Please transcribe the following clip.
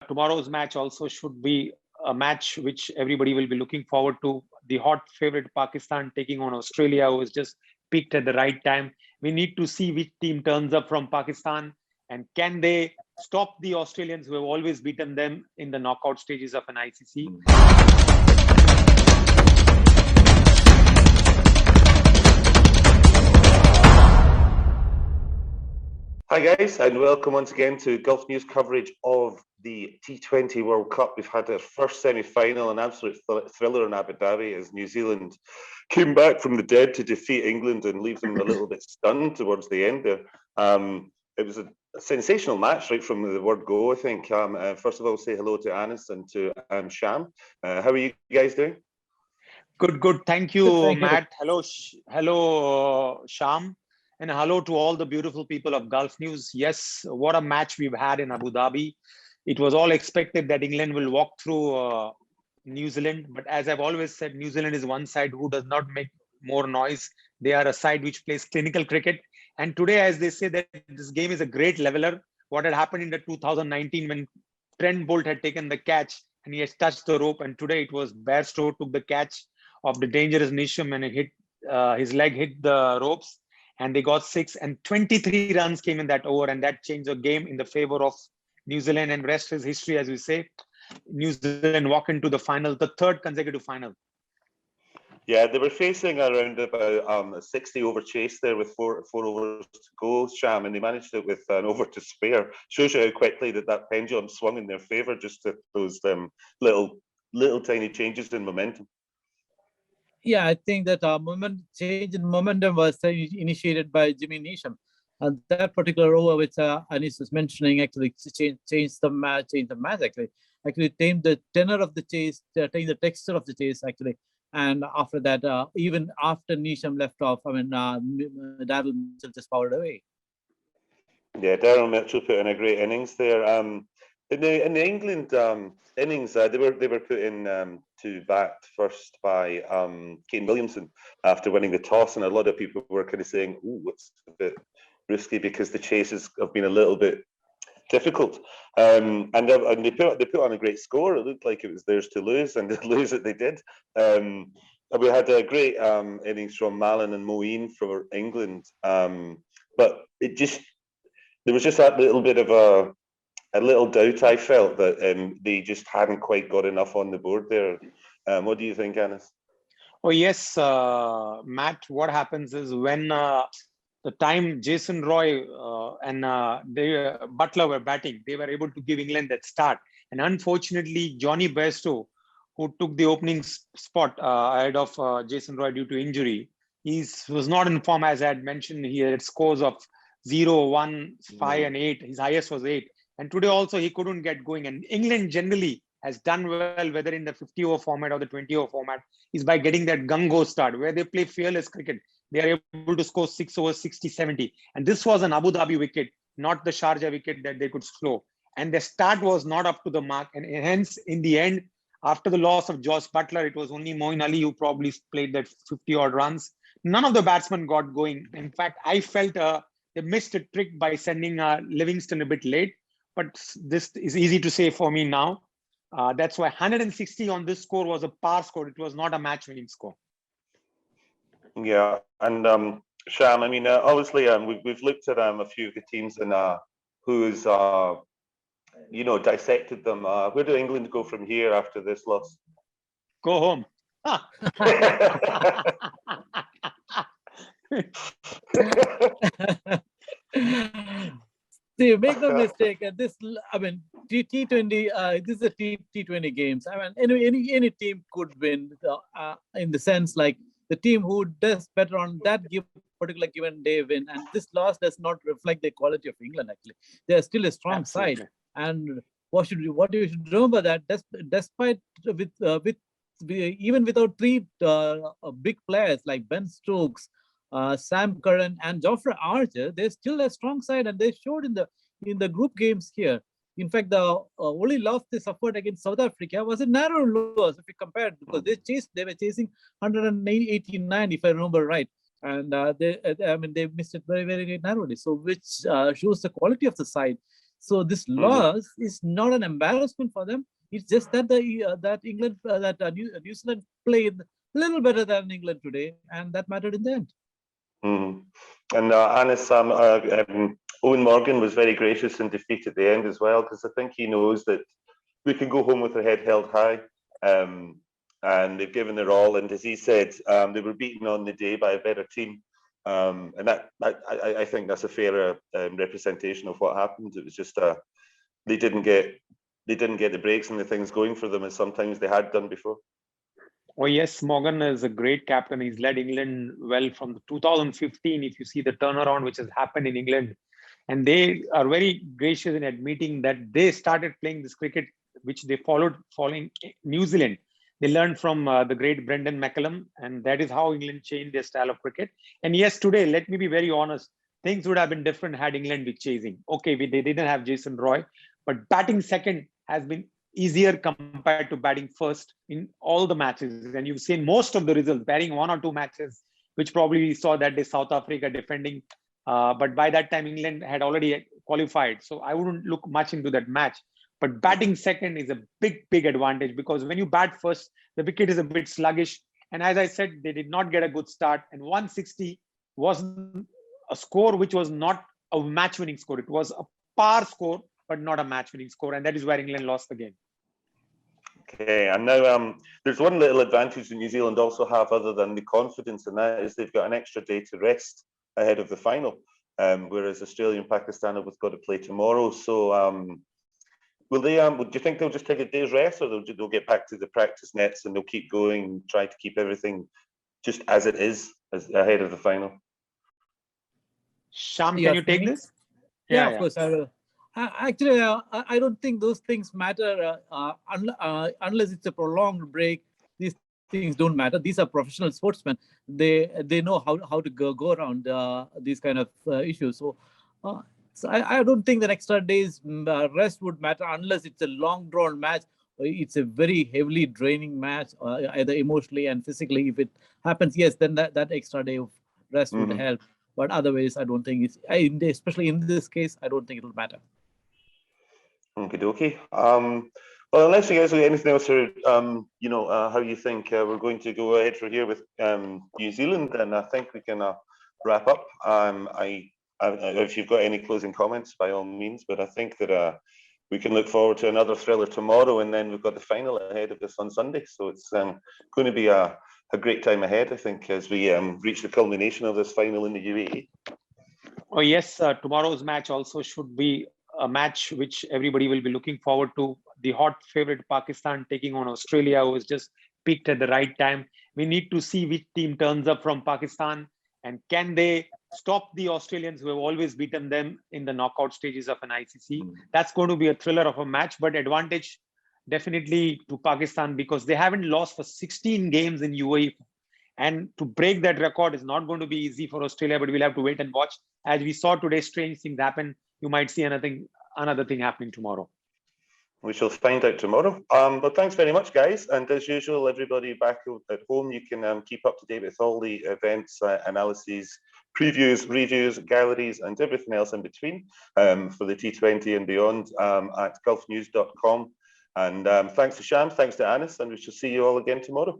tomorrow's match also should be a match which everybody will be looking forward to. The hot favorite Pakistan taking on Australia, who was just picked at the right time. We need to see which team turns up from Pakistan, and can they stop the Australians who have always beaten them in the knockout stages of an ICC. Hi guys, and welcome once again to Gulf News coverage of the T20 World Cup. We've had our first semi-final, an absolute thriller in Abu Dhabi as New Zealand came back from the dead to defeat England and leave them a little bit stunned towards the end there. It was a sensational match right from the word go, I think. First of all, say hello to Anis and to Sham. How are you guys doing? Good. Thank you, Matt. Hello, Sham. And hello to all the beautiful people of Gulf News. Yes, what a match we've had in Abu Dhabi. It was all expected that England will walk through New Zealand. But as I've always said, New Zealand is one side who does not make more noise. They are a side which plays clinical cricket. And today, as they say, that this game is a great leveler. What had happened in the 2019 when Trent Bolt had taken the catch and he has touched the rope. And today it was Bairstow took the catch of the dangerous Neesham and his leg hit the ropes. And they got 6 and 23 runs came in that over, and that changed the game in the favor of New Zealand, and rest is history, as we say. New Zealand walk into the final, the third consecutive final. Yeah, they were facing around about a 60 over chase there with four overs to go, Sham, and they managed it with an over to spare. Shows you how quickly that pendulum swung in their favour, just to those little tiny changes in momentum. Yeah, I think that change in momentum was initiated by Jimmy Neesham. And that particular over, which Anis was mentioning, actually changed the match. Actually changed the tenor of the chase, changed the texture of the chase, actually. And after that, even after Neesham left off, Daryl Mitchell just powered away. Yeah, Daryl Mitchell put in a great innings there. In the England innings, they were put in to bat first by Kane Williamson after winning the toss, and a lot of people were kind of saying, "Oh, it's a bit risky because the chases have been a little bit difficult." And they put on a great score. It looked like it was theirs to lose, and to lose it they did. We had a great innings from Mallon and Moeen for England, but there was just that little bit of a little doubt I felt that they just hadn't quite got enough on the board there. What do you think, Anis? Oh, yes, Matt, what happens is when the time Jason Roy and Butler were batting, they were able to give England that start. And unfortunately, Johnny Bairstow, who took the opening spot ahead of Jason Roy due to injury, he was not in form, as I had mentioned. He had scores of 0, 1, 5, and 8. His highest was 8. And today also he couldn't get going. And England generally has done well, whether in the 50-over format or the 20-over format, is by getting that gung-ho start, where they play fearless cricket. They are able to score 6 overs, 60, 70. And this was an Abu Dhabi wicket, not the Sharjah wicket that they could slow. And the start was not up to the mark. And hence, in the end, after the loss of Josh Butler, it was only Moeen Ali who probably played that 50-odd runs. None of the batsmen got going. In fact, I felt they missed a trick by sending Livingston a bit late. But this is easy to say for me now. That's why 160 on this score was a par score. It was not a match-winning score. Yeah, and Sham, I mean, obviously, we've looked at a few of the teams and who's dissected them. Where do England go from here after this loss? Go home. See, make no mistake. T20. This is a T20 games. Any team could win. In the sense, like the team who does better on that particular given day win. And this loss does not reflect the quality of England. Actually, they are still a strong side. And what you should remember that despite even without three big players like Ben Stokes, Sam Curran and Jofra Archer, they're still a strong side, and they showed in the group games here. In fact, the only loss they suffered against South Africa was a narrow loss if you compare, because they were chasing 189, if I remember right, and they missed it very, very narrowly. So which shows the quality of the side. So this loss is not an embarrassment for them. It's just that New Zealand played a little better than England today, and that mattered in the end. And Anis, Owen Morgan was very gracious in defeat at the end as well, because I think he knows that we can go home with our head held high, and they've given their all. And as he said, they were beaten on the day by a better team, and I think that's a fair representation of what happened. It was just they didn't get the breaks and the things going for them as sometimes they had done before. Oh yes, Morgan is a great captain. He's led England well from 2015. If you see the turnaround which has happened in England, and they are very gracious in admitting that they started playing this cricket, which they following New Zealand. They learned from the great Brendan McCullum, and that is how England changed their style of cricket. And yes, today, let me be very honest, things would have been different had England been chasing. Okay, they didn't have Jason Roy, but batting second has been easier compared to batting first in all the matches. And you've seen most of the results, barring 1 or 2 matches, which probably we saw that day South Africa defending. But by that time, England had already qualified. So I wouldn't look much into that match. But batting second is a big advantage, because when you bat first, the wicket is a bit sluggish. And as I said, they did not get a good start. And 160 was a score which was not a match-winning score. It was a par score, but not a match-winning score. And that is where England lost the game. Okay, and now there's one little advantage that New Zealand also have, other than the confidence, and that is they've got an extra day to rest ahead of the final, whereas Australia and Pakistan have got to play tomorrow. So will they? Do you think they'll just take a day's rest, or they'll get back to the practice nets and they'll keep going and try to keep everything just as it is ahead of the final? Sham, can you take this? Yeah, of course I will. Actually, I don't think those things matter unless it's a prolonged break. These things don't matter. These are professional sportsmen. They know how to go around these kind of issues. So I don't think the extra day's rest would matter unless it's a long drawn match. It's a very heavily draining match, either emotionally and physically. If it happens, yes, then that extra day of rest would help. But otherwise, I don't think especially in this case, I don't think it'll matter. Okay. Well, unless you guys have anything else, or how you think we're going to go ahead for here with New Zealand, then I think we can wrap up. If you've got any closing comments, by all means. But I think that we can look forward to another thriller tomorrow, and then we've got the final ahead of us on Sunday. So it's going to be a great time ahead, I think, as we reach the culmination of this final in the UAE. Oh yes, tomorrow's match also should be a match which everybody will be looking forward to. The hot favorite Pakistan taking on Australia, who was just picked at the right time. We need to see which team turns up from Pakistan, and can they stop the Australians who have always beaten them in the knockout stages of an ICC. That's going to be a thriller of a match, but advantage definitely to Pakistan, because they haven't lost for 16 games in UAE. And to break that record is not going to be easy for Australia, but we'll have to wait and watch. As we saw today, strange things happen. You might see another thing happening tomorrow. We shall find out tomorrow. But thanks very much, guys. And as usual, everybody back at home, you can keep up to date with all the events, analyses, previews, reviews, galleries, and everything else in between for the T20 and beyond at gulfnews.com. And thanks to Sham, thanks to Anis, and we shall see you all again tomorrow.